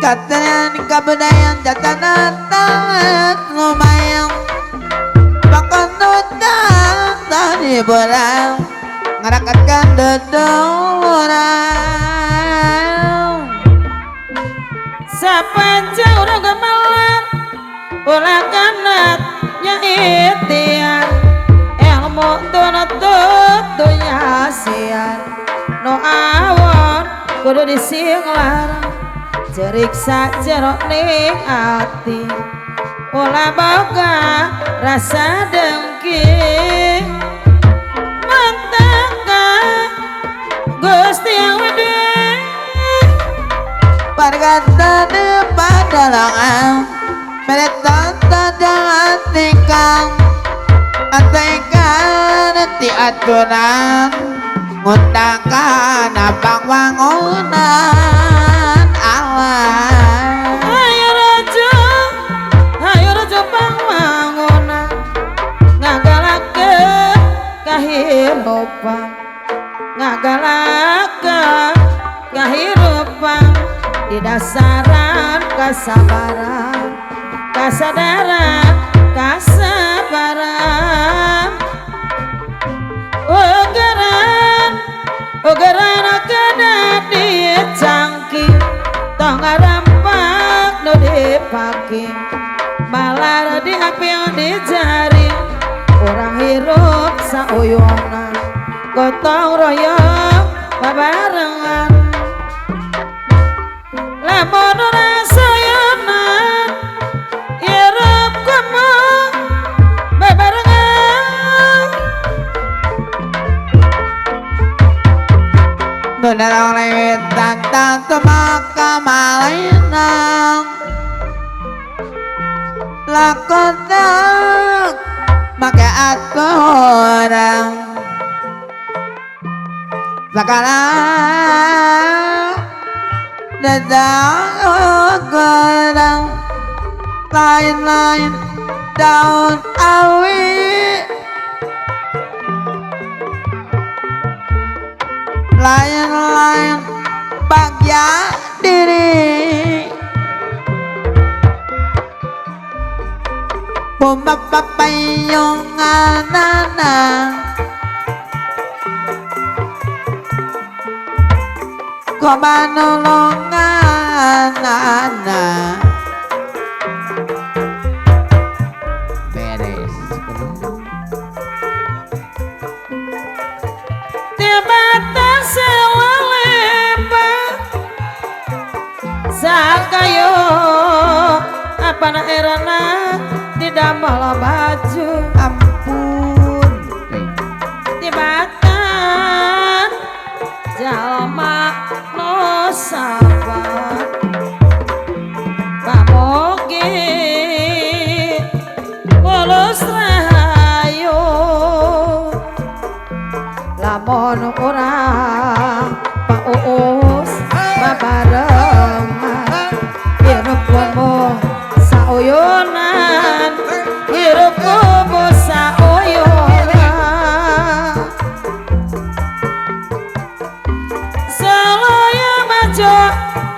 Katanya kabudayan jatanan lumayan Pakandutang tadi bolang Ngerakatkan dedorang Sapanjang urang gemelan ulah kanat nya itian ilmu tunut dunya sian no awon kudu disinglar cerik sajero ning ati ulah boga rasa dengki mantaka Gusti yang wede Pargata di padalangan Meretata dengan tikang Antekan ti aturan Ngundangkan abang wangunan awan Hayu raja pangwangunan ngagalakeun kahirupan ngagalakeun kahirupan di dasaran kasabaran kasadaran kasabaran ugeran akana di cangki tong ngarampak nu dipaki malar di api di jari urang hirup sauyona gotong royong babarengan lamun urang sayonan hirup kumu babarengan Nunarang lewit tantang tumaka malainang Lakotak maka aturan Sakalang dadang gedang Lain-lain daun awi Lain-lain bagian diri Bumbak papayong anana Kumanulungan anana Beres Tibatan sewalepa Sakayo apa na erana tidak malah baju Ampun Tibatan jalma no sabar pamogi mulus rahayu lamun urang pauus babarengan hirup kumu sauyonan hirup kumu sauyonan salaya majo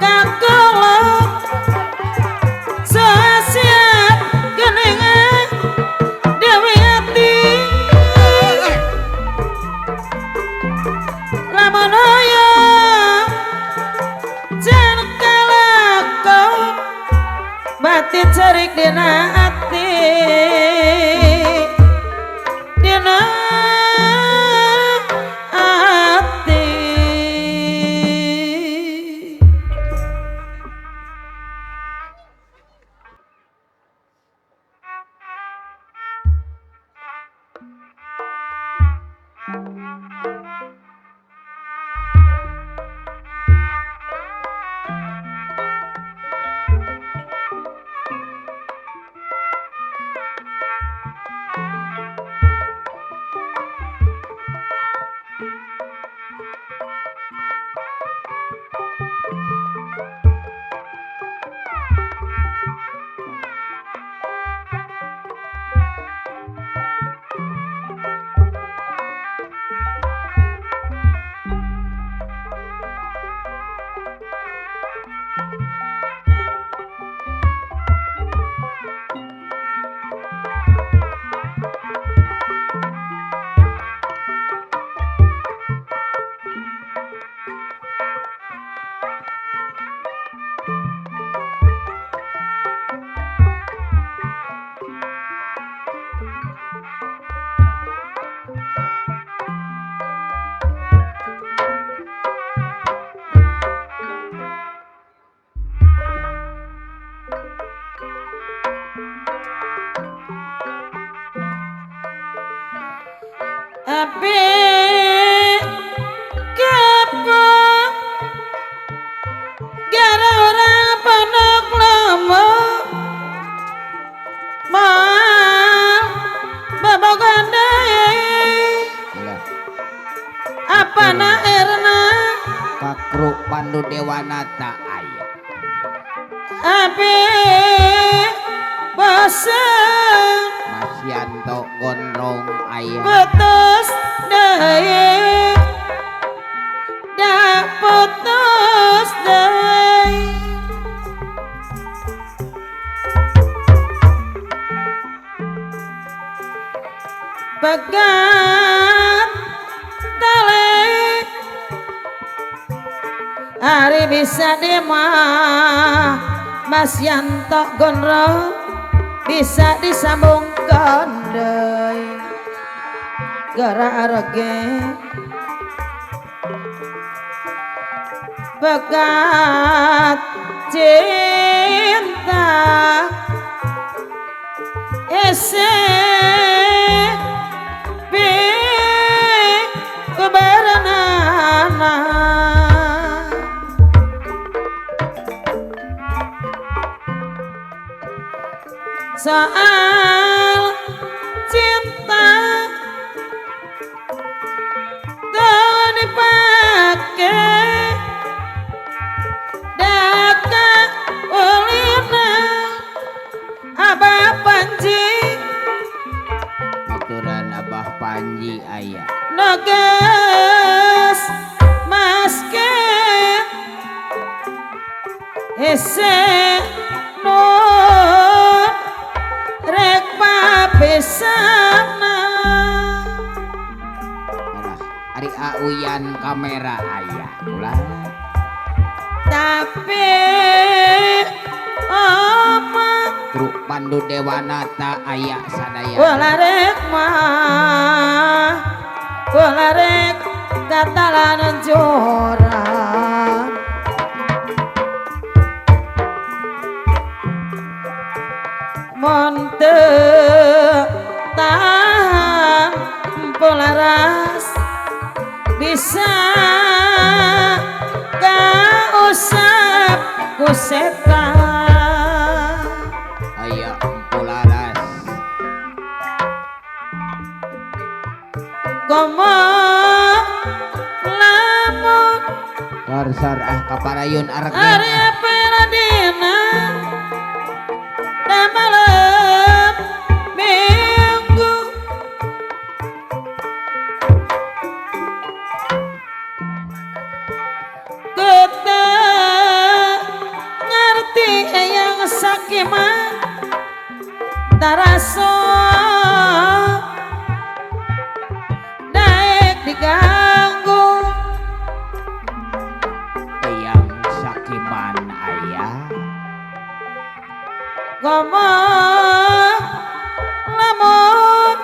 kakolok soasiat geningan dewi hati lamun hoyong jan kalakau mati cerik dina ati dina ati tapi kepo gara orang pondok lomo mal babogan deh Iya. apa na erna Kakru Pandu Dewanata aya. ape bosan Mas Yanto Gondrong aya. putus daya dah putus daya pegat tali hari bisa dimah Mas Yanto Gondrong bisa disambungkan deui gara arege pegat cinta ese pi kebarenana soal cinta tuh dipake daka ulina Abah Panji Aturan Abah Panji aya. nogas masket ese non rek papisana Alah, ari auyan kamera aya. Ulah. tapi omong Truk Pandu Dewanata aya sadaya. walarek mah walarek katalan joran monte tahan polaras bisa kausap ku setan Aya Empularas. komo lamun Karsar kaparayun arek. hari peradina dan malam minggu kita ngerti yang sakiman taraso naik diganggu Eyang Sakiman aya. ngomong lamun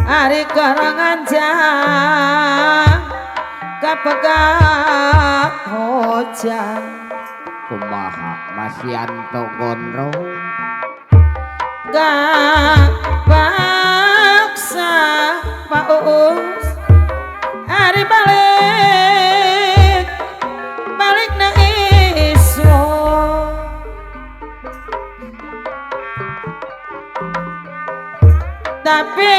hari karangan jang kapegat hujan Kumaha Mas Yanto Gondrong. gak paksa Pak Uus hari balik balik na iso tapi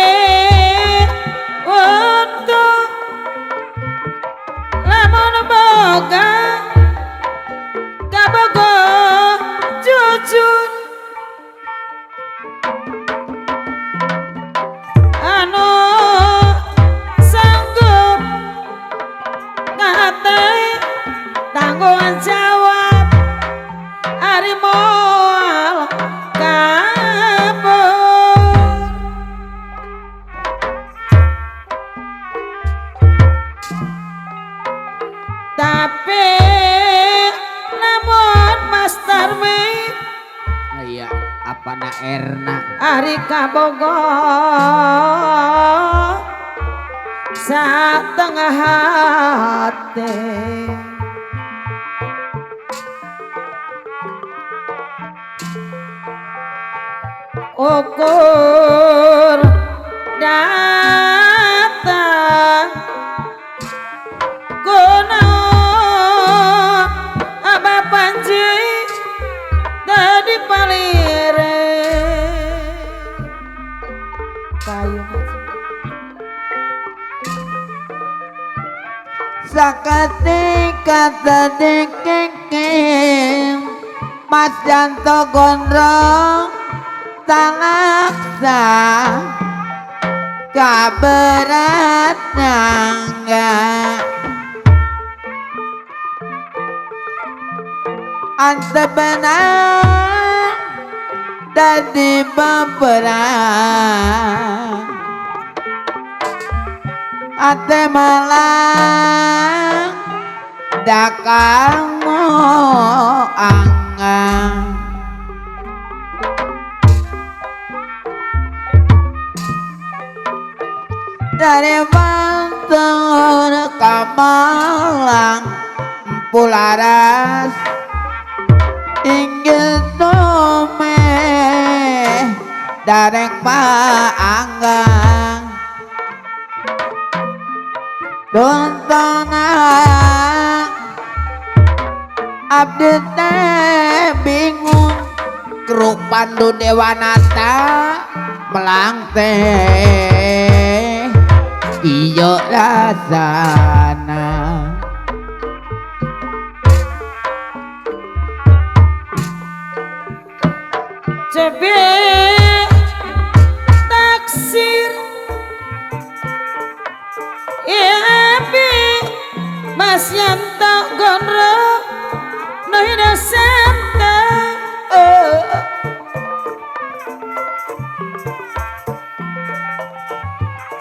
untuk lamun boga kabogo jujur anu sanggup ngate tanggung jawab ari moal kabur tapi namun Mas Tarmi Aya apana Erna. ari kabogo satengah hati ukur datang kuno apa panji tadi palire kayu Saketika tadikeng Mas Janto Gondrong talaksa kaberat nyangga ante benar dadi beberang ate malang dakamu anggang dari Banten ke Malang Pularas inggil tome dareng paanggang tontonan abdi teh bingung Kruk Pandu Dewanata melang teh iyo rasana cepi taksir Epi Mas Yanto Gondrong Nohida Santa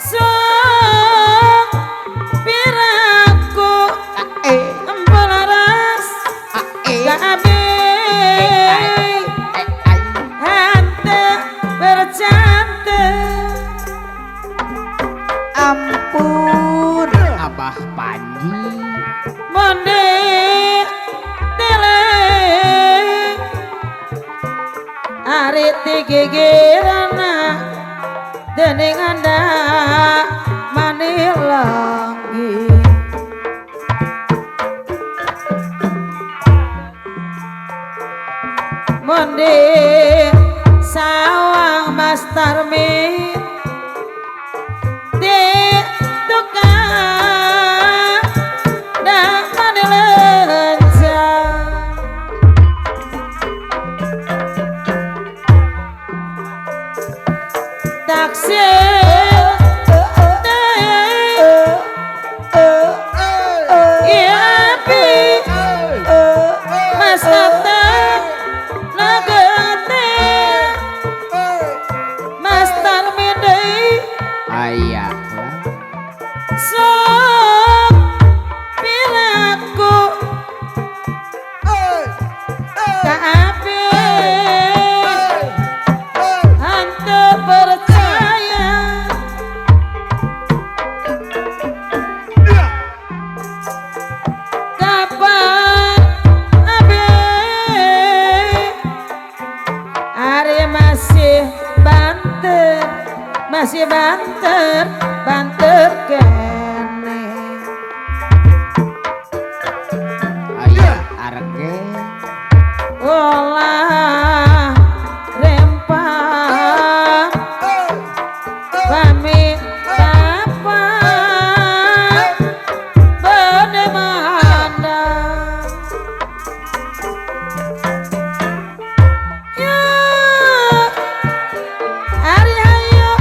So piraku Empolaras Gabe Hante bercanda ampun Abah Panji monde tele ari tigigirana dening anda manilangi monde sawang Mas Tarmi di tukang dak manilencang taksir Mas Tata Nagate Mas Tarmide ayah sok piraku kaape hante percaya kapan abe are masih banter kene ayah arge olah rempah pamit kapan bade mandang ya hari ayo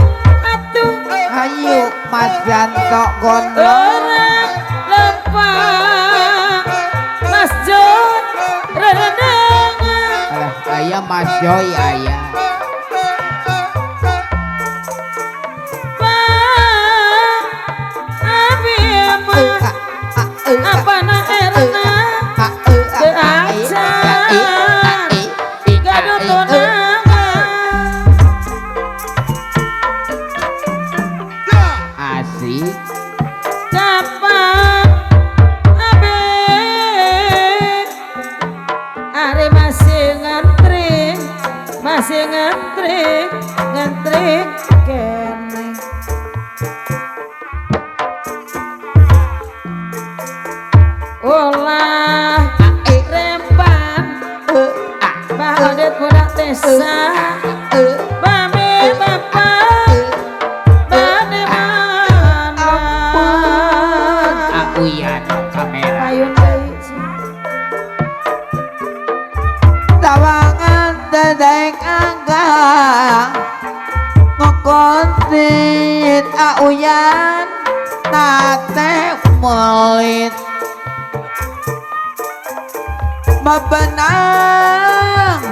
atuh ayo Mas Janto Gondrong orang lepah Mas Jod rerendengan ayah Mas Joy ayah apa na erna ke aja gaduh tunangan asik kapan abe are masih ngantri kene tawangan dedek angga ngokontit auyan nate mulit mabenang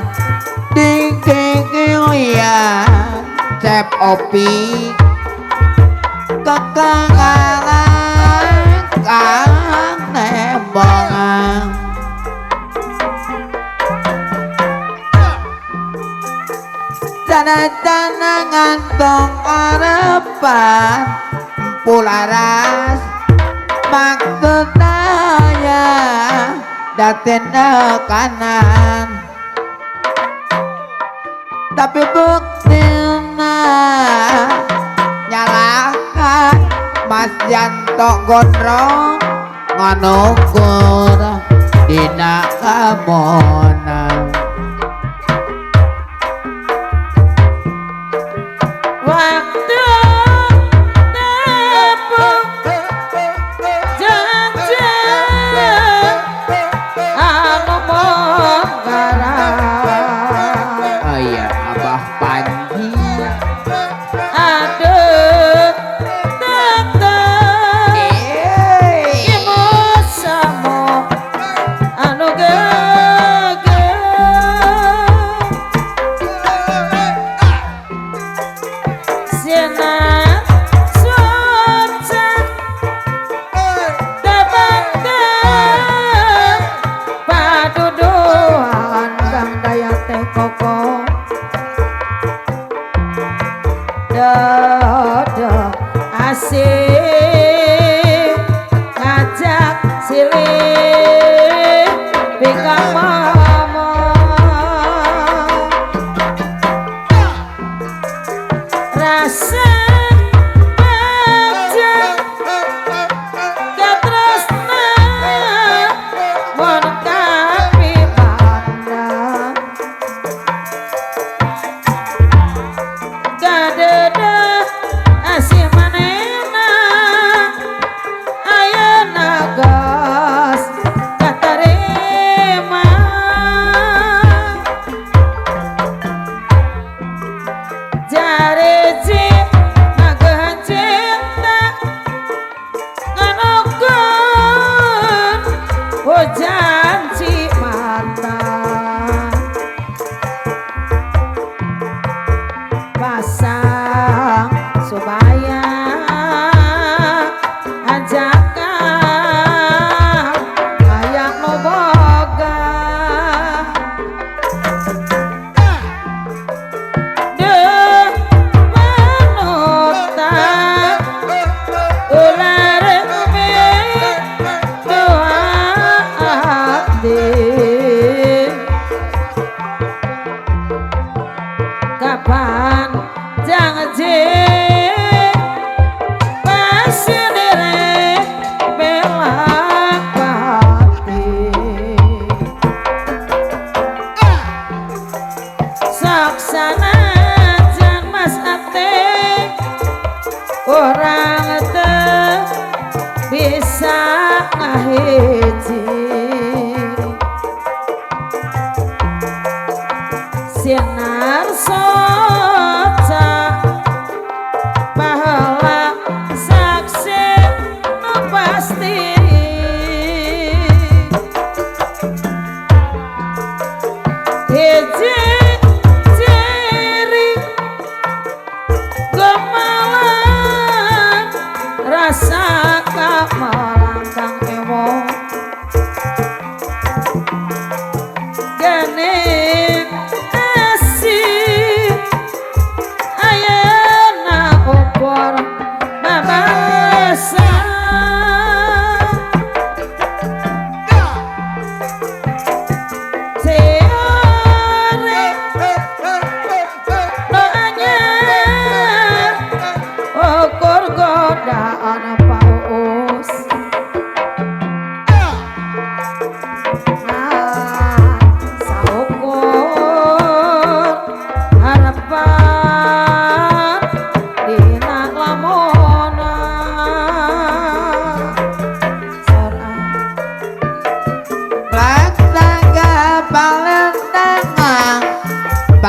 di kekilian cep opi kekangalan kang nembongan dana-dana ngantong arepan pularas maksud daya daten kanan tapi buktina nyalakan Mas Janto gondrong ngonukur dina kamonan waktu tepuk janjang anu mongkarang oh iya Abah Panji aduh tetep ibu samo anu geger sinar sunset tebak-tebak paduduhan kang daya teh koko dodo asik ngajak silih bikang mama rasa bajak katresna mon kapipandang kadeda asih manena ayeuna gas katarima jare cip ngagehan cinta nganukun hujan cimata pasang supaya ajakan kayak nu boga deuh panutan ular ngombe doa abdi kapan janji masih derek belak hati saksana jan mas ate orang teu bisa ngahiji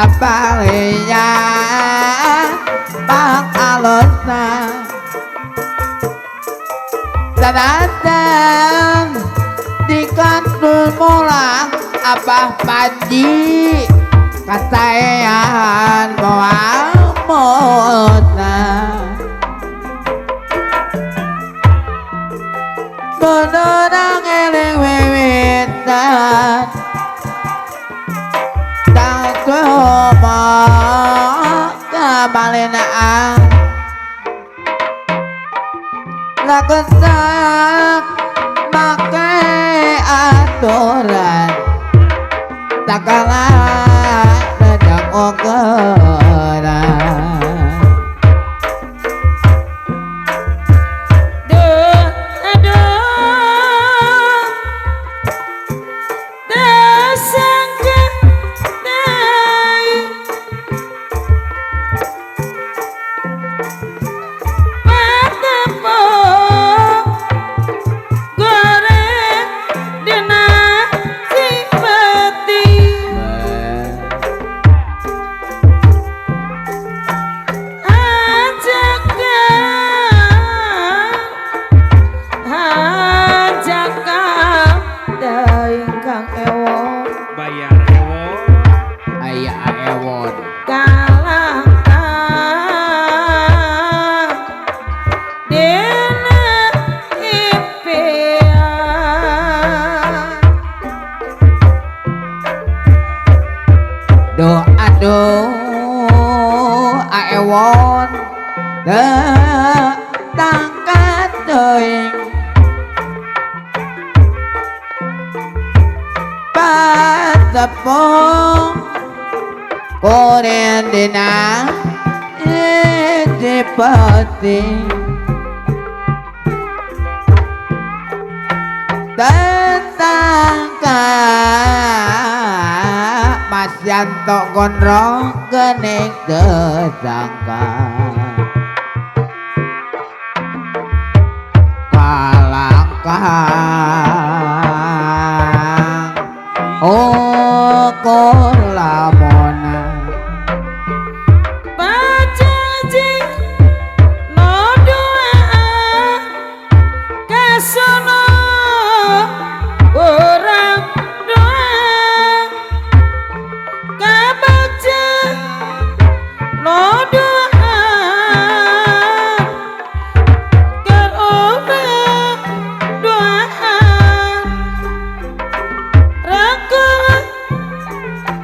kapalian bang alusna Danatan dikandul mulang Abah Panji katayan muamutna menurang eling wiwitan tak cuma kebalinaan lakesak make aturan tak kalah sedang ukuran aduh aewon tangkat teuing patepung kuring dina dipeti Mas Yanto gondrong gening tersangka kalangkang ukur lamona pacaji no doa kasono orang doa kabaca no doa karena doa rangkul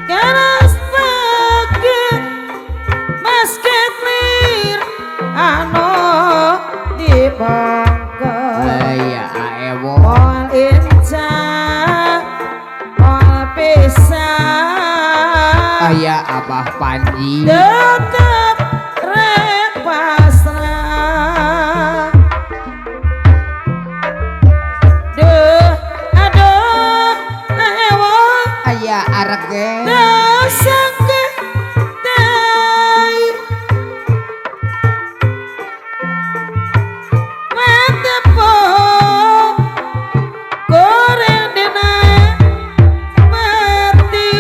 garas pakai basket lir anu di bangka ya aewo Ol inca ol pisang aya Abah Panji tetep rek pasrah duh aduh ewo aya arege dasake tai matepo goreng dina mati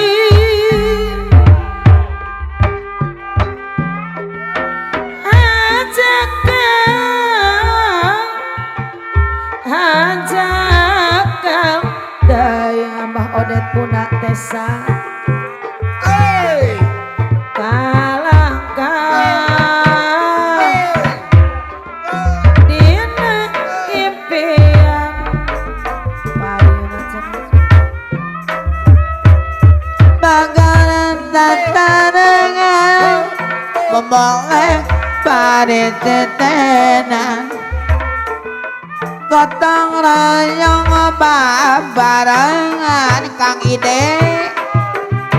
ajakal daya Mbah Odet punak tesa kalangkang dina impian payuna cenah bakalan tatarengan memoleh pada tetenan gotong royong barengan Kang Ide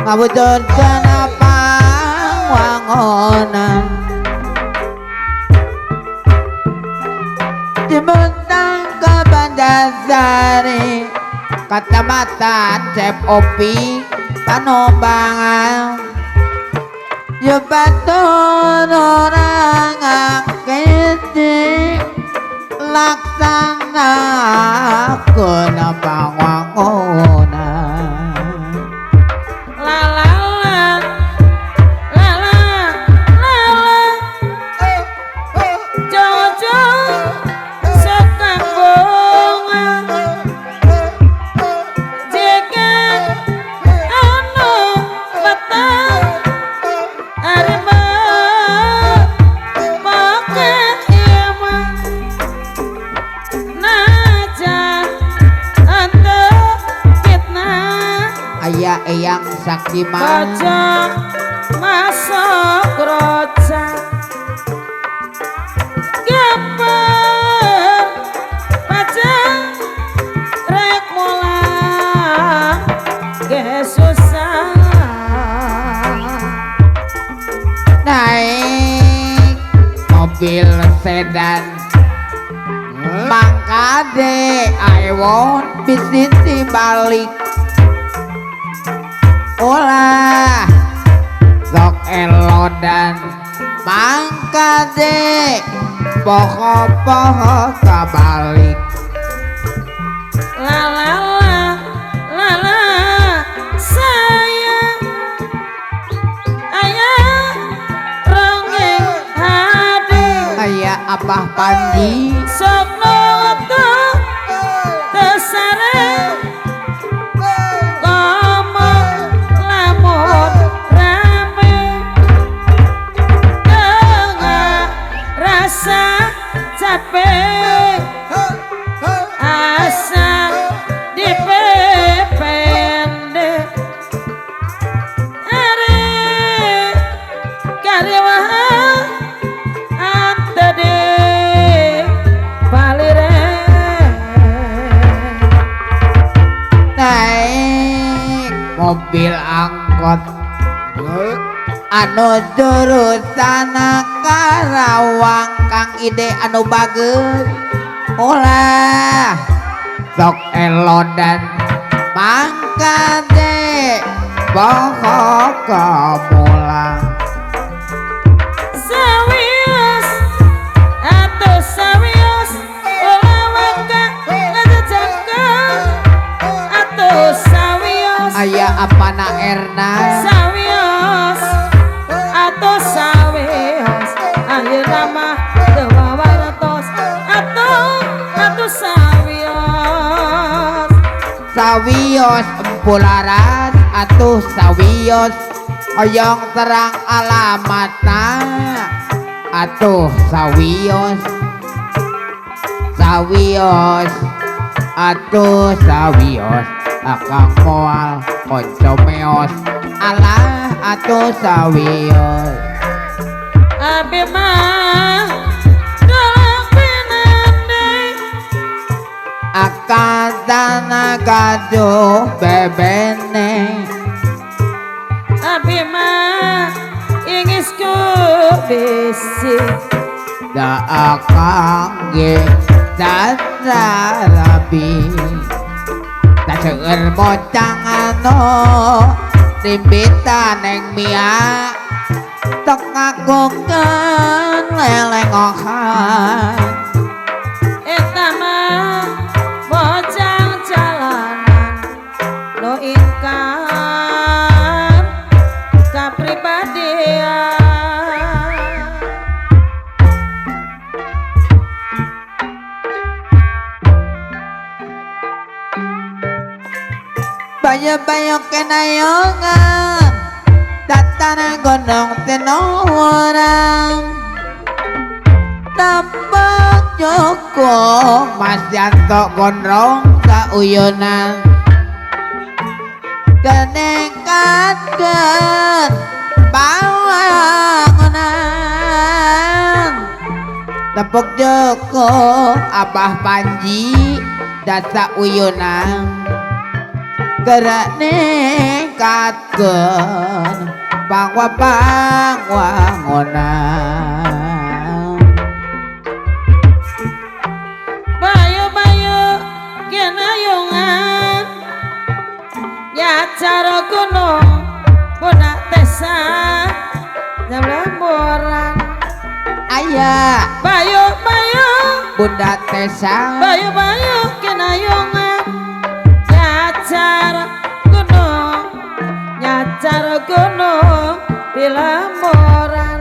ngabujudkeun pangwangunan Cibuntang ke Bandarsari Kecamatan Cep Opi Panombangan Yebatur orang akiti laksana kuna pangwangunan lalala aya eyang sakima baca masuk roca gaper baca rek mulang ge susah naik mobil sedan mangkade I want bisnis balik olah sok elodan mangkade poho-poho kabalik la la la la la sayang ayah rongeng hati aya Abah Panji sok noto tesare ngomong lamun rame tengah rasa capek asa dipepende are karyawan ante de palire naik mobil angkot anu jurusan Karawang Kang Ide anu bageus olah sok elodan mangkade poho kamulang sawios atau sawios ulah mangka ngajajangkeun atau sawios aya apana Erna sawios atau sawios ayeuna mah teu wawarotos atau sawios sawios empularan atuh sawios oyong terang alamatna atuh sawios atuh sawios akang moal konco meos alah atuh sawios abi mah dolong pinande akan tanah gaduh bebene abi mah ingisku bisi da akang ge dada rabi da seueur bocang anu timbitan neng Mia tok ngakukeun lelengohan eta mah bocang jalanan lo ingkar kapribadian bayo-bayo kenayongan datana gondong tenoworang tambah Joko Mas Yanto gondrong kauyunan kenekatkeun bangunan tepuk Joko Abah Panji dasa uyunan gerak nekatkeun pangwangunan bayu-bayu kenayungan ya cara gunung budak tesa jam lemburan aya bayu-bayu Bunda Tesa bayu-bayu kenayungan nyacar gunung pilamoran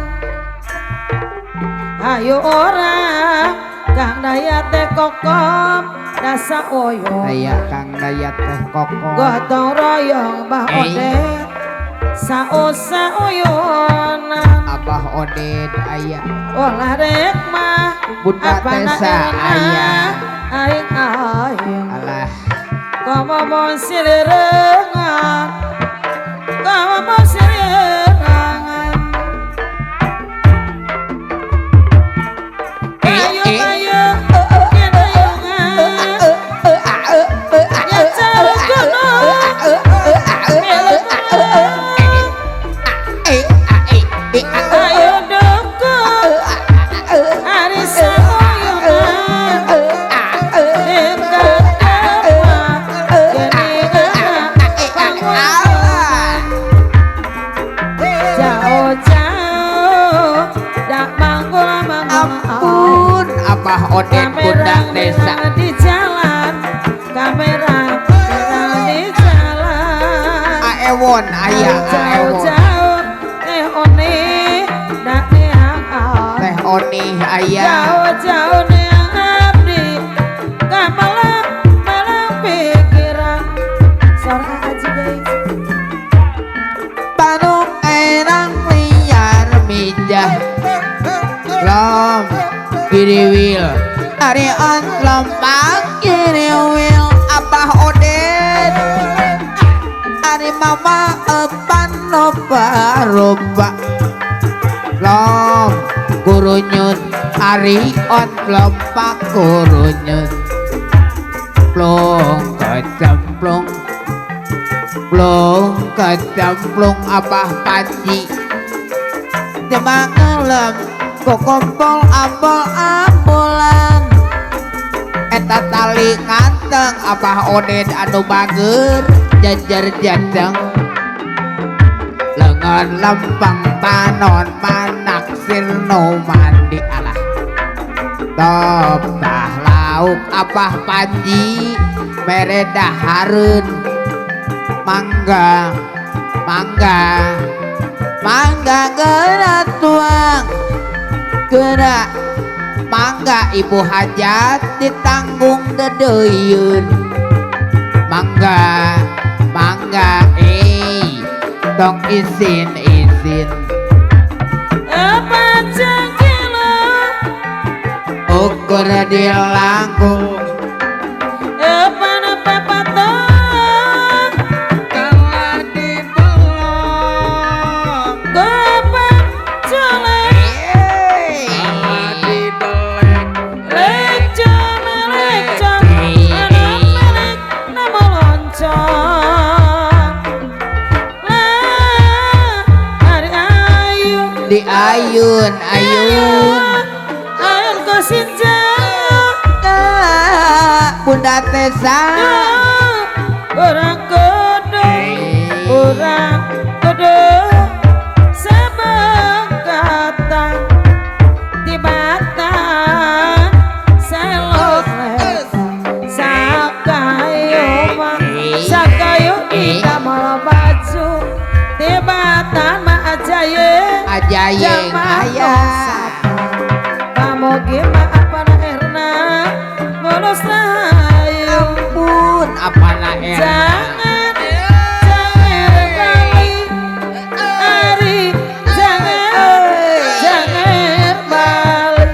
ayo orang Kang Dayat teh kokom dasa oyong aya Kang Dayat teh kokong gotong royong Mbah Odet sausa oyonan Abah Oded aya olah rek mah Bunda Tesa aya aing alah komo mon silirengan Oden budak desa di jalan kamera merah di jalan Aewon aya Aewon jauh-jauh teh oni dak niang Teh Oni aya jauh-jauh niang abdi kamalah malah pikiran seorang aji guys Panung erang liar mijah Lom kiriwil Ari on lompat kiriwil Abah Oden Ari mama epan loba Lom kurunyut Ari on lompat kurunyut Plong kecemplung Plong kecemplung Abah Panji Tembang ngelem kukumpul ambol-ambolan Eta tali nganteng Abah Oden anu bager jajar jajang Lengan lempeng panon manak sirno mandi alah Top tah lauk Abah Panji meredah harun Mangga gerak tuang gerak mangga ibu hajat ditanggung dedeuyun mangga tong izin apa cangkilo ukur dilangkung apa pepatah kala dibelong gopa colek leco melecong anak melek nama loncong lah hari ayu di ayun ayun kosinja Bunda Tesa orang kudu sebangkatan di batan seloleh sakayu kita malah baju di batan ma ajayeng ayah kamu gimana apa erna bolos ampun apa jangan kali Ari jangan balik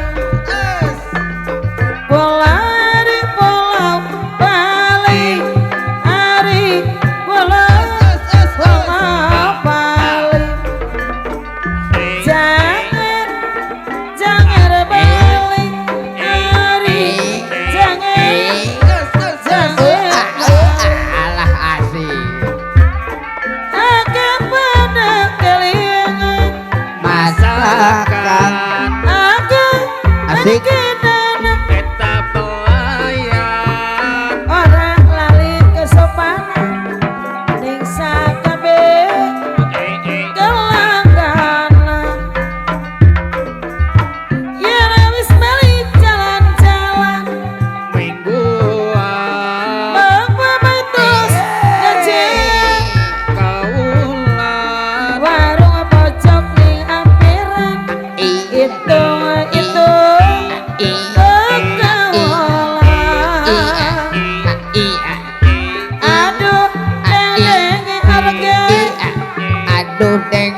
Ari pulau balik Ari pulau balik jangan balik Ari jangan alah asik agak pada kelingan masakan agak asik kita pelayan orang lali kesopanan ning sakabe gelangganan ya wis balik jalan-jalan mingguan bawa baitus ngajin kaulan warung pojok ning ampiran itu aduh deng harga aduh deng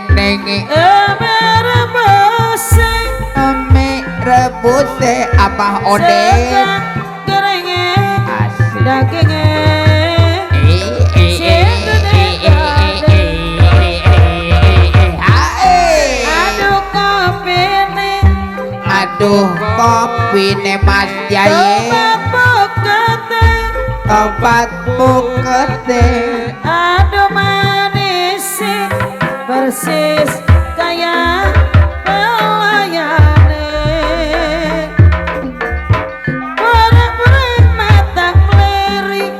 merebose ame rebuse Abah Oden gerenge asik dagingnya aduh kopi nih aduh kopi ne Mas Jaye obat bukete aduh manis persis kayak pelayane pura-pura mata melirik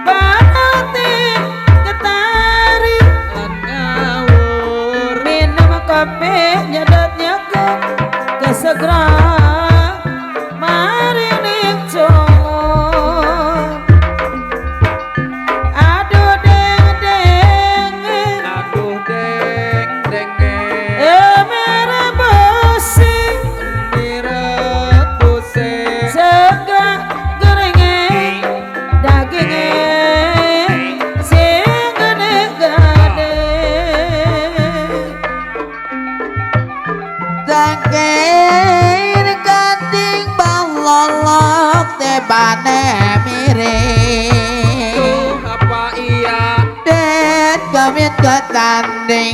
panati ketari minum kopi nyedot nyekuk kesegeran Amit ketanding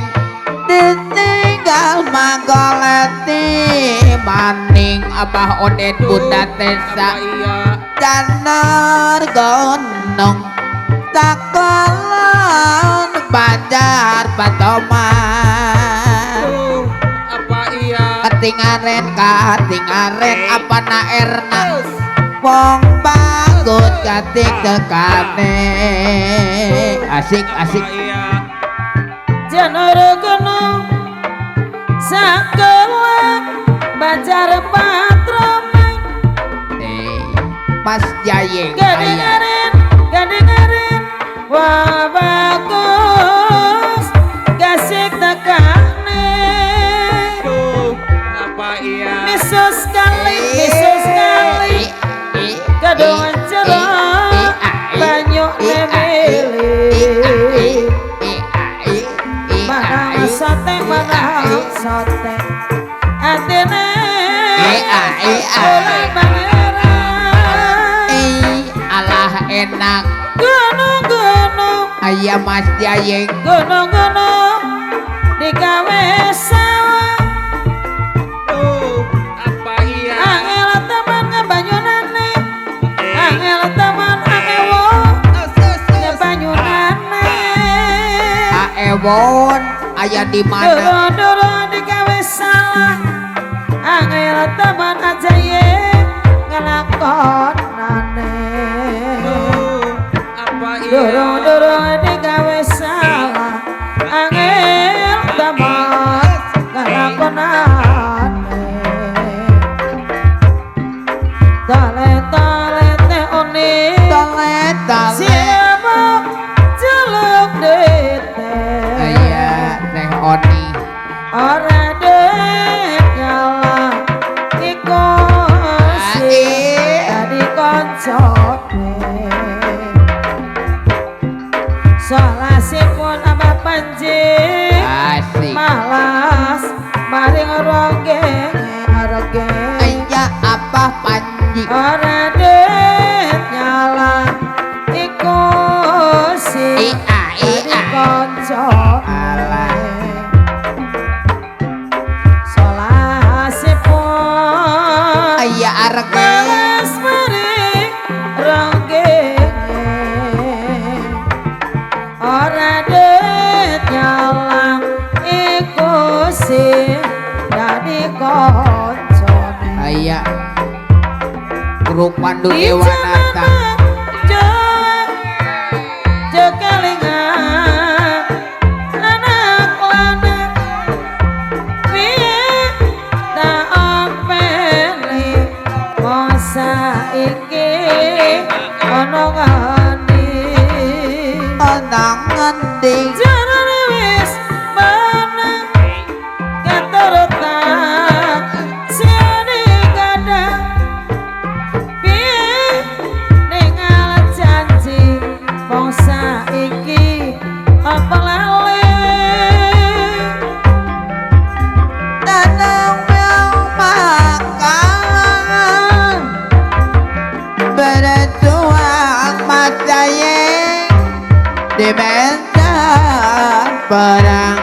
ditinggal magoleti maning abah odet budak desa danar gonong takolon banjar patoman apa iya katingaren apa na erna wong bagut kating tekane asik janur gunung sakelak banjar patroman Mas Jayeng gading-gading wah bagus gasik tekane apa iya miso sekali kadongan cerah banyak nemili mana sate atene oleh pangeran alah enak gunung ayah Mas Jayeng gunung digawe sawah apa iya angel teman ngebanyunane angel teman aewo ngebanyunane aewon ayah di mana doro digawe salah angel teman aja ye ngelakonane apa iya doro digawe salah angel teman ngelakonane tale te one tale siapa celuk dete ayah Teh Oni ora dek nyala iku dadi koncone salasipun abah panji asik malas maring ronggeng ayah apa Panji ora dek nyala iku dadi koncone salasipun ayah arge malas maring ronggeng ora dek nyalang iku dadi koncone ayah grup Pandu Dewanata Jekalingan anak lanang piye tak ompeli masa iki ana ngani onang ngending jarane wis menang katurutan siane kadang piye ningal janji wong saiki apa lali tanam makan berjuang Mas Jayeng di medan perang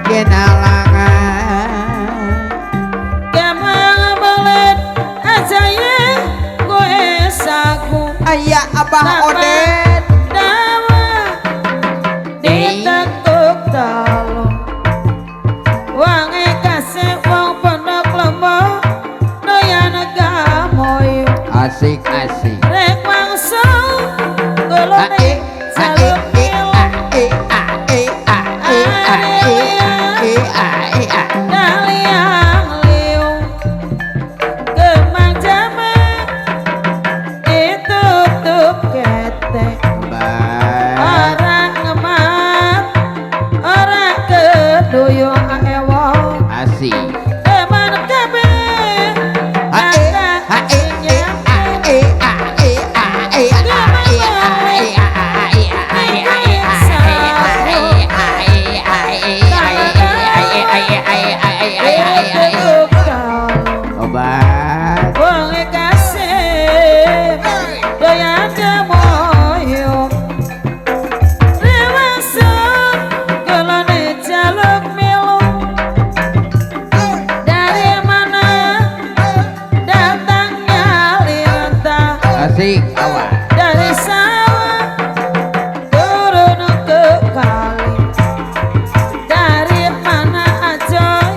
kenalangan kemang belet aja ye kowe saku ayah abah Odet dawa ditekuk talo wangi kasih wong pondok lemah doyan gamoy asik rek mangsa golone saluk daliang liu kemang jaman ditutup ketek orang ngemat orang keduyung ewong asik teman kabeh awas. dari sawah turun ke kali, dari mana ajoy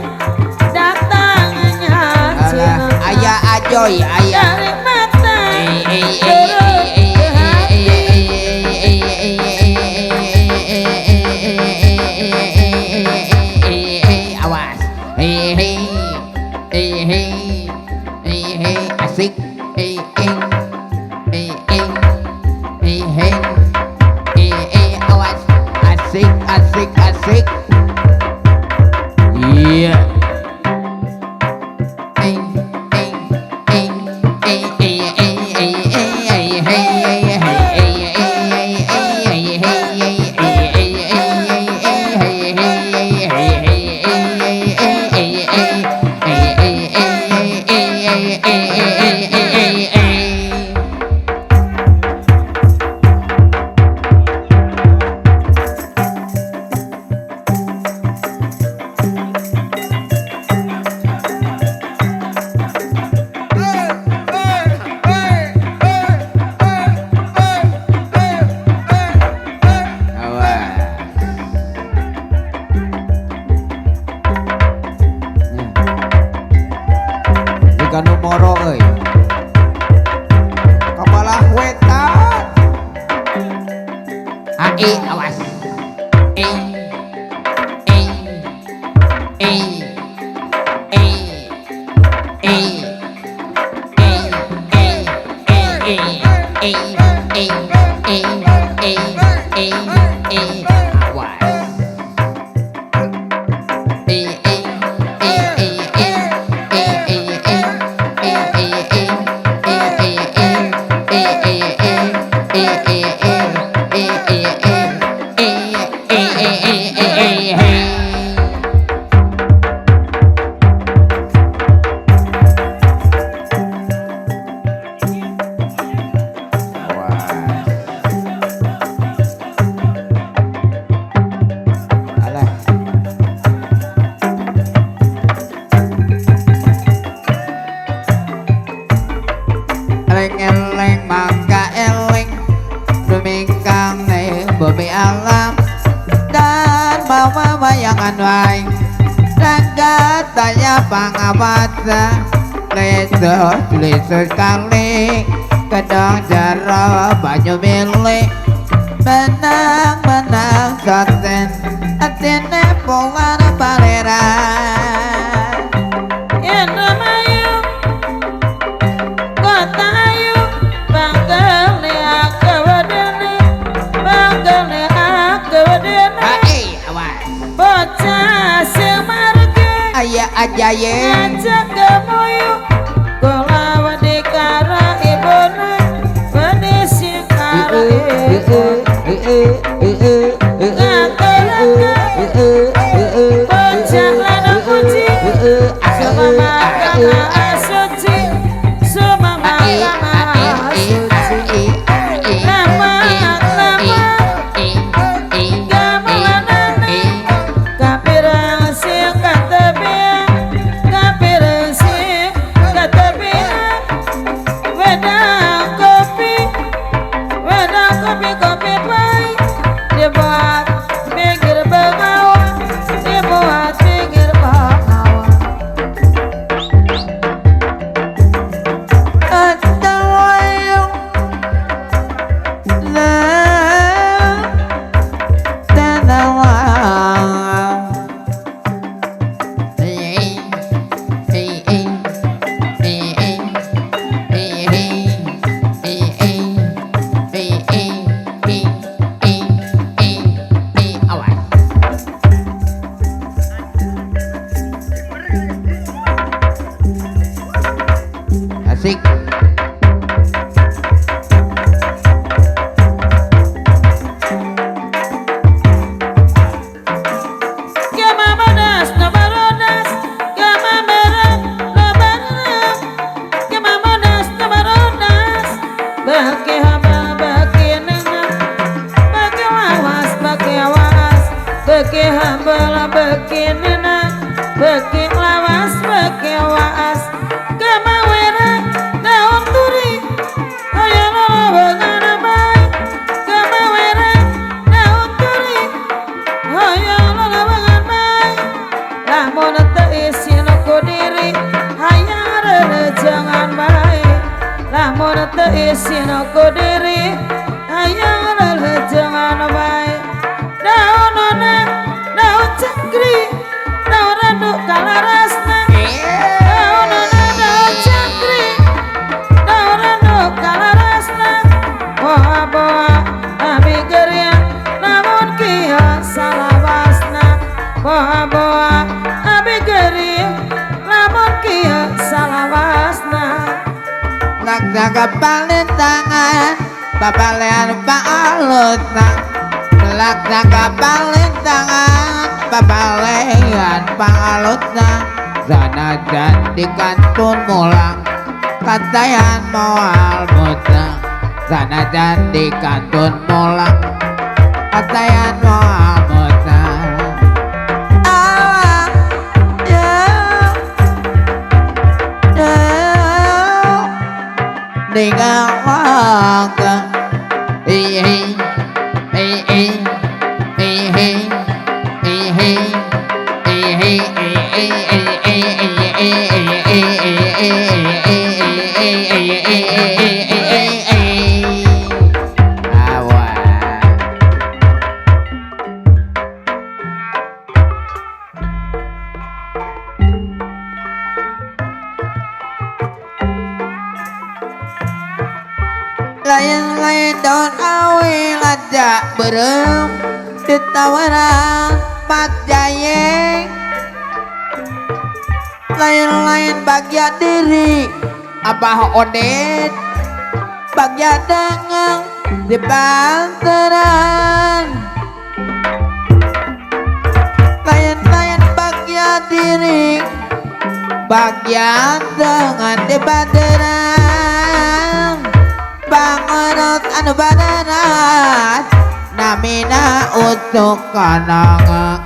datangnya Alah, Cina, ayah ajoy ayah. dari mata turun ke hati. Awas. Asik. Awas. Asik asik asik. Iya. Jika numoro euy. Kabalah wetan. Ai awas. Eleng mangga eleng dumingkang bumi alam dan bawa bayangan waing jagat daya pangawasa lesus lesus kali kedong jaro banyu milik menang menang soten atine puan paleran Indramayu kota ayu banggalne akewedene banggalne akewedene hai awas bocah sing marge aya ajaye ajak kemoyu kula wedi karo ibune wedi sing karo ibune bocah lanang puji semama asuci semama asuci lama gamelanane kapirang sing katebia kapirang sing katebia wedang kopi kopi pahit dibuat pinggir bengawan dibuat pinggir bengawan Asik. Kemamodas nabarodas kemamerah nabarodas kemamodas nabarodas bagi hamba bagi nena bagi lawas bagi awas bagi hamba bagi nena bagi lawas bagi awas kemawera daun turi ayo sinaku diri hayang lelejangan bae daunona daun cangkri daun randuk kalarasna daunona daun cangkri daun randuk kalarasna boa-boa abi geria namun kia salawasna boa-boa abi geria namun kia salawasna Nagdaga palintangan babalean paalutna Nagdaga palintangan babalean paalutna Sanajan di kantun mulang katayan moal mutna Sanajan di kantun mulang katayan moal mutna Lain-lain daun awi lajak berem ditawarang pak jayeng lain-lain bagia diri abah odet bagia dengang di panteran lain-lain bagia diri bagia dengan di panteran Bangunut anu badanat namina untuk kanang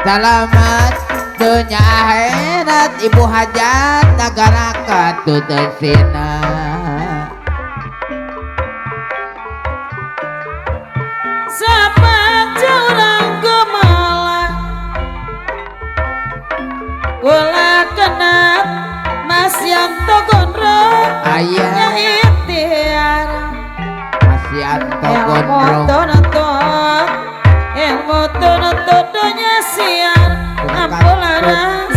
selamat dunia akhirat ibu hajat negara katutesina Sapan jurang gemalah Wala kenat Mas Yanto Gondro ayah Itiar Mas Yanto Gondro Ilmu tunut dunya siar Ampularas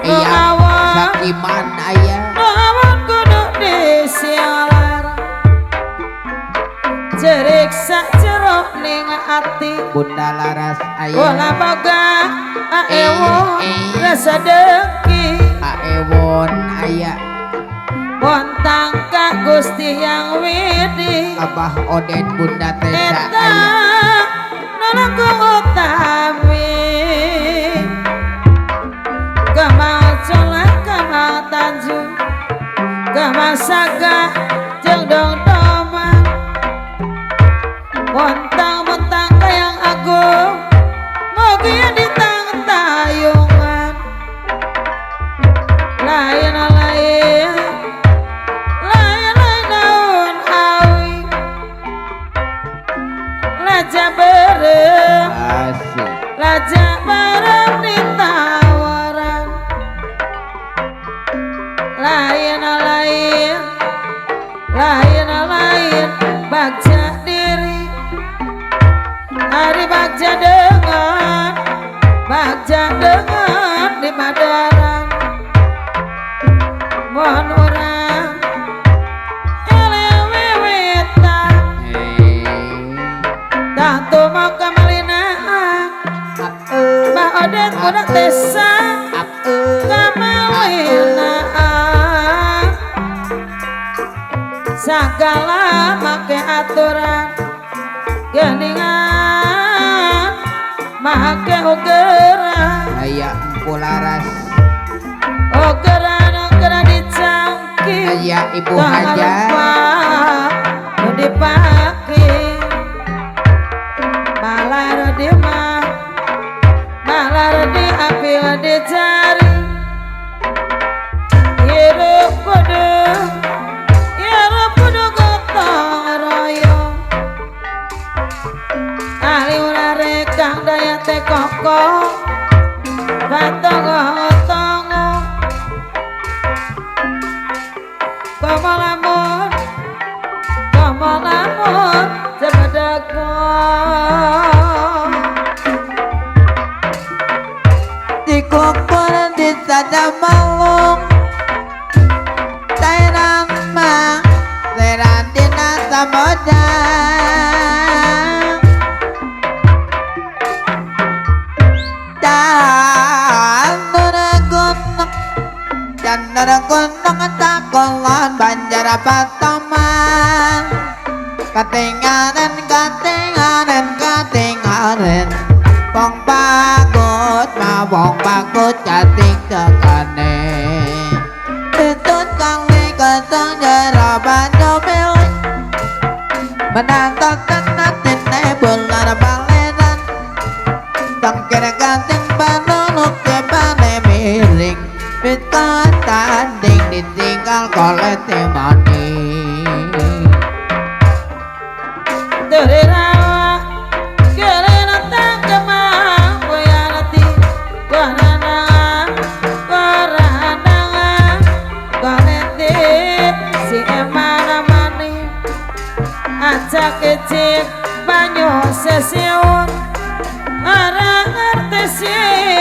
iya sakiman ayah Awan kudu disialar Jerik sak jeruk ning ati Bunda Laras ayah Wala boga aewon rasa dengki aewon ayah Bontang ka Gusti yang widi Abah Odet Bunda Tesa Eta ayah nolangku utami Gamal colak gamal tanjung Gamal saga jeung dong doman Bontang-bontang kayang agung Mogia ditang tayungan Lain-lain Lain-lain daun awi Laja berem asik Laja berem ditawaran Lain-lain Lain-lain Bagja diri Hari bagja dengan di madaran Mohon orang elewewetan Tantu mau kemalinaan Mbak Odet udah tesa kemalinaan Segala make aturan geningan make ogeran ayah Empularas ogeran dicangki ayah Ibu Hajat nu dipake malar di mah malar di api dicari hirup kudu gotong royong ali ulah rekang daya teh kokoh tongo pamalamun tamodang Candara gunung takulon banjar patoman Katingaran Pong bagut mawong bagut kating tekane Tutut kali keteng jera banjo milik Menantok tenatin bulan baleran Tangkir kating panuluk kebane miring Bita tanding ditinggal kolet timani Terirawa kerana tak kemang Boyanati Korana Koleti Si emana mani Acak kecil banyu sesiun Arang artesi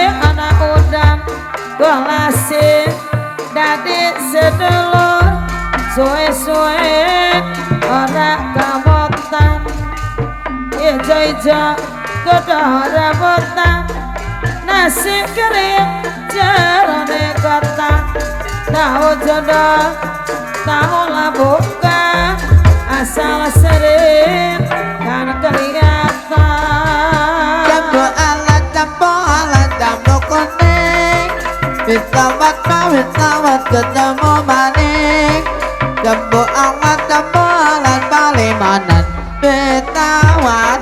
anak udang Golasi dadi sedulur Suwe-suwe ora kamotan Ijo-ijo gedor rambutan Nasi kering jerone kotak Tahu jodoh, tahu buka Asal sering kan kelihatan Jambu alat jambu kuning Bisawat ketemu maning Jambu alat palimanan Bisawat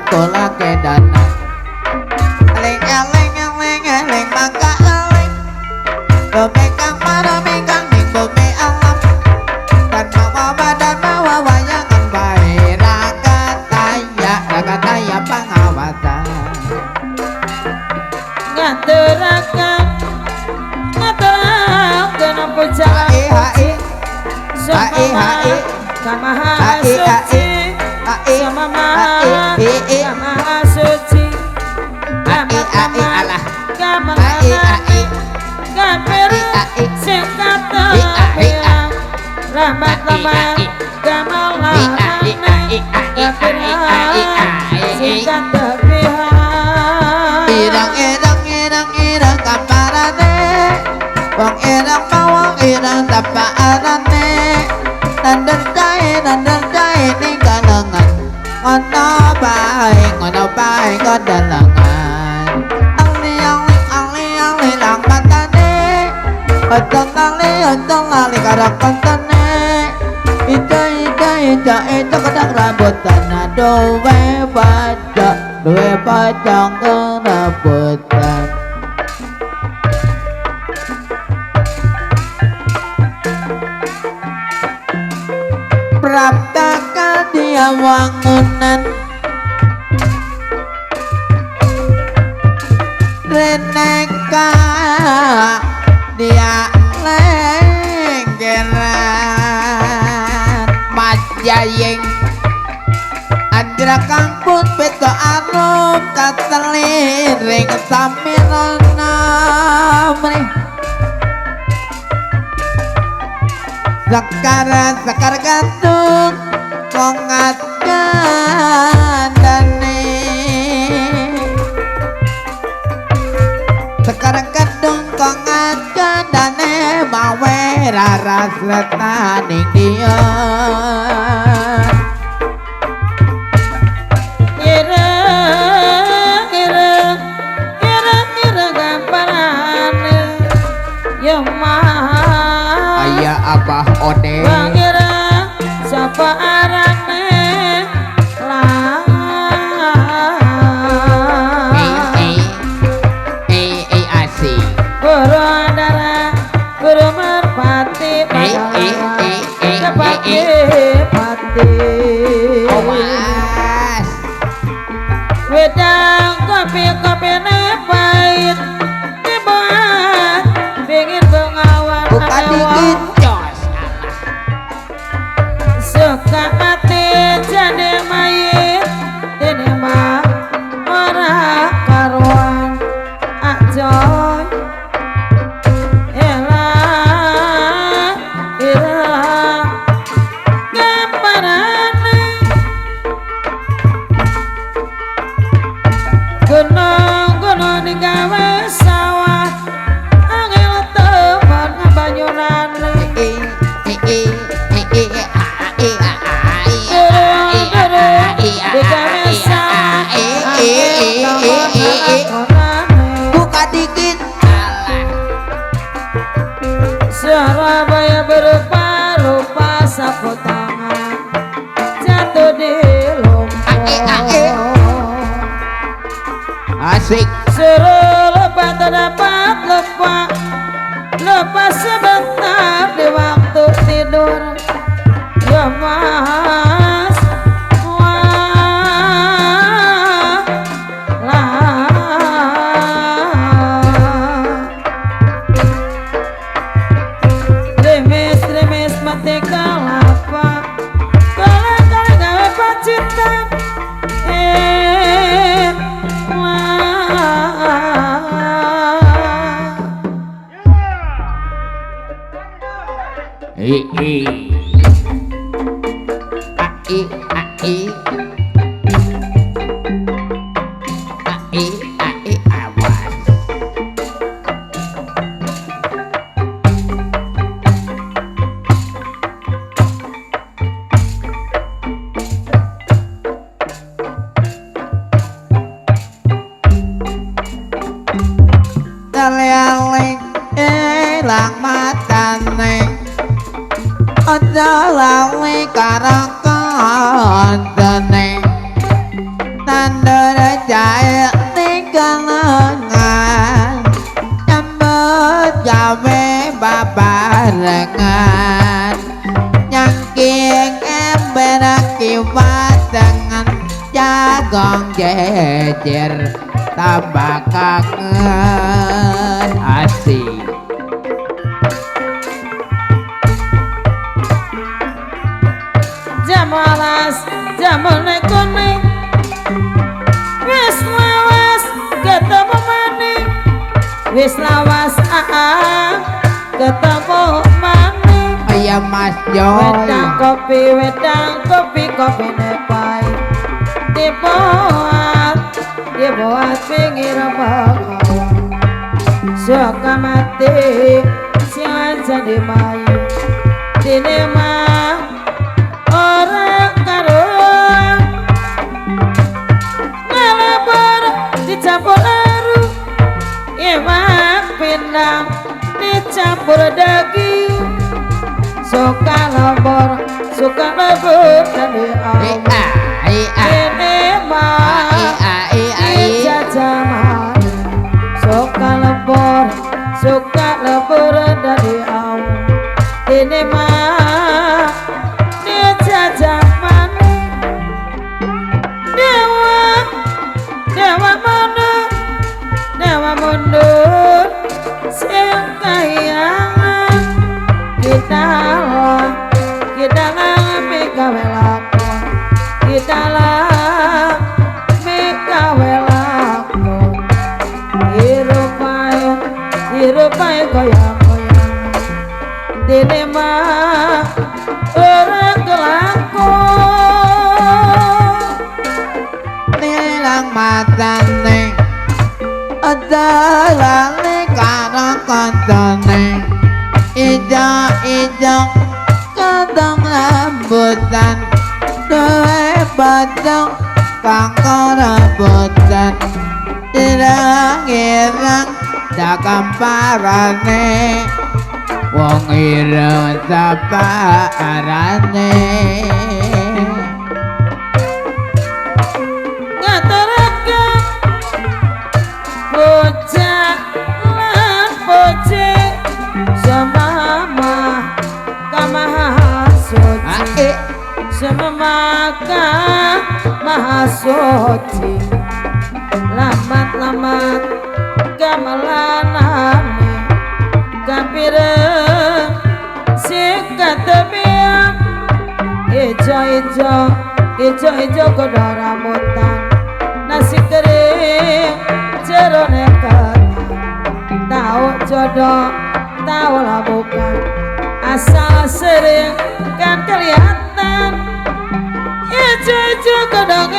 kula kedanan Eling mangka eling Bumi kang marami kang ning bumi alam Dan mawa wayangan bae Rakataya pengawasan Ngaturakan puja Hai Sama suci Sama maha suci alah Gapir Singkata bilang Rahmat-rahmat Gamal-rahmat Gapir Singkata bilang Irang kaparane Wong irang bawang irang tapaarane Nandang jahe ning kalengan Ngono bae kodalangan Angli lang matane Otong lali karang kontane Ida kedang rambutan Duwe pajang ke rambutan Praptaka dia wangunan Reneka dia lenggeran Majayeng Andra kangpun beto arum Kateliring samirana Sekar gantung kongat gandane Sekar gantung kongat gandane Mawe raras letaning dia Ira gamparane Yang maha Ayah abah ode Bangira sapa arane lah asik Guru Andara Guru Merpati Kepati Pati Awas Wedang kopi ne pahit Dibuat Dingin bengawan buka dikit jos Suka hati jadi mayit Ini mah ora karuan Ajoy Elah Gampar Dikawisa buka dikit Surabaya berupa-rupa sapu tangan jatuh di lumpur asik suruh lupa terdapat lupa sebentar di waktu tidur ya mas wah remis mati kelapa kala gawe pacitan ai awas Talialing elang matane aja lawi karakantene tandara jaya tinggalangan nyambut gawe babarengan nyangking ember kiwadangan jagong jejer tambah kangen asik jamalas jamune kuning wis lawas ketemu maning wis lawas ketemu maning ayam mas joy wedang kopi kopine pai dibuat pinggir bawah suka mati sian jadi mayu dini mah orang karung ngelabur dicampur aru iwak pindang dicampur daging suka lebur dan diawet ini mah dijajaman suka lebur dan diawet ini mah dijajaman dewa mundur sing kayangan kita gawe lakon kita gawe lakon hirupai goyang-goyang dene mah orang kelakon nilang matane adalane karakantane ijo kadang rambutan duwe badang kanggo rambutan irang-irang dakamparane wong ireng saparane ngaturaken bocah lan bocah semama kamahasuci semamaka mahasuci lamat gamelanane kapireng sikatebiyam ijo kodo rambutan nasi kering jerone ketan tahu jodoh tahu lah bukan asal sering kan kelihatan ijo kodong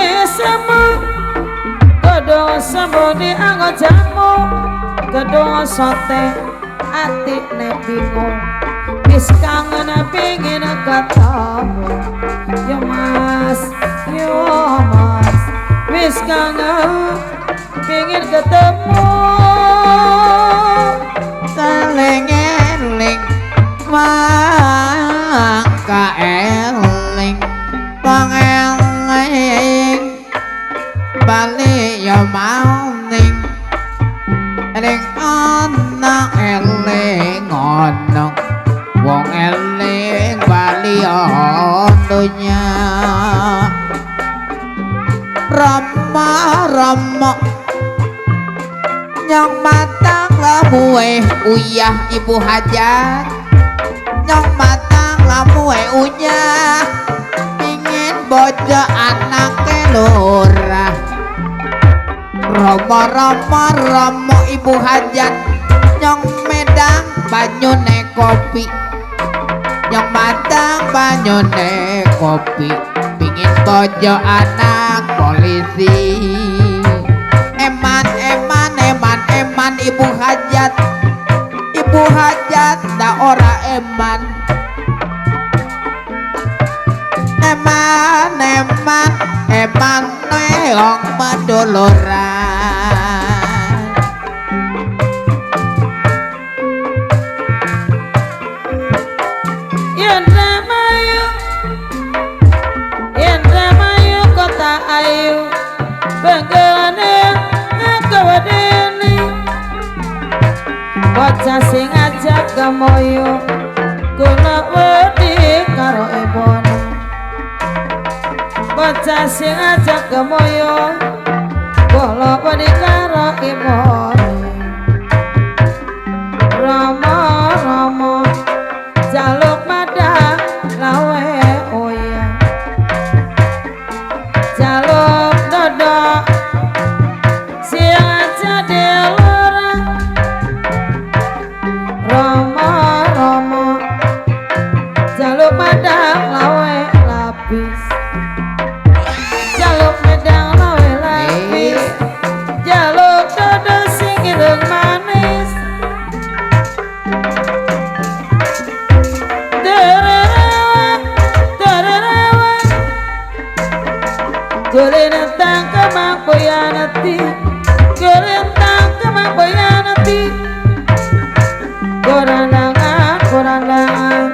semu dianggo jamu kedong sote ati ne bingung wis kangen pingin ketemu yo mas kangen pingin ketemu Eling maka eling pangeling bali ya maning eling ana eling ana wong eling bali donya Rama nyong matang lamuwe uyah ibu hajat nyong matang lamuwe uyah ingin bojo anake lurah Rama ibu hajat nyong medang banyune kopi nyong matang banyune kopi pingin bojo anak polisi eman ibu hajat da ora eman neong meduluran yen ramayu kota ayu benggane kawadene bocah sing ajak gamoyo guna wedi karo ibone bocah sing ajak gamoyo guna wedi karo ibone Rama jaluk madang lawe oya jaluk dodok sing aja delora Rama jaluk madang lawe lapis jaluk medang lawe lapis jaluk dodok sing ireng manis Golentang kemang boyanati Golentang kemang boyanati Gorandangan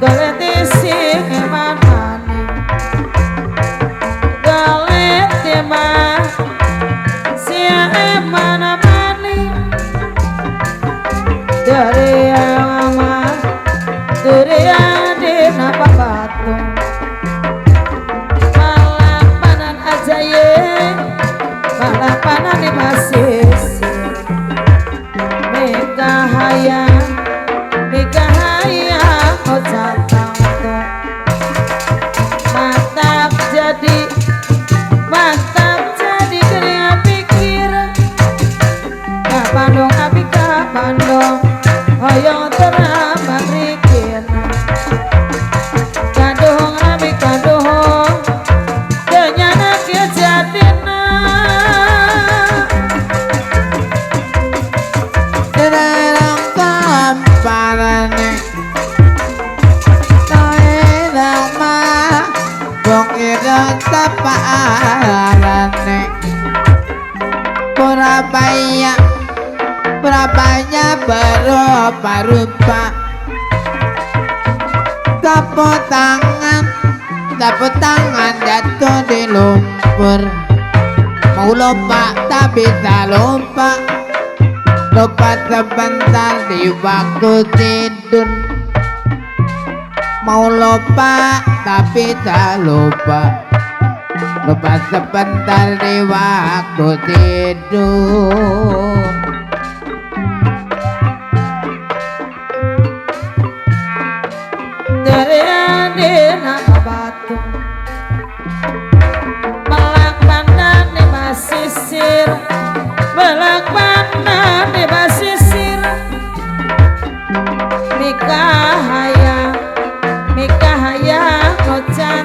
Golenti sing eman mani Golenti mah sing eman mani Dari yang aman Dari yang di napa batu Balapanan di masisi Mikahaya Ojatang Mantap jadi kering pikir Kapandong api kapandong Hoyong teramat rikir Kaduhong api kaduhong Kenyana kejadian parane tae ma wong ira taparane Surabaya berupa tepuk tangan jatuh di lumpur mau lupa tak bisa lupa sebentar di waktu tidur mau lupa tapi tak lupa sebentar di waktu tidur dari adina batu melak pandang di basisir melak pandang di basisir Mikahaya Ojatang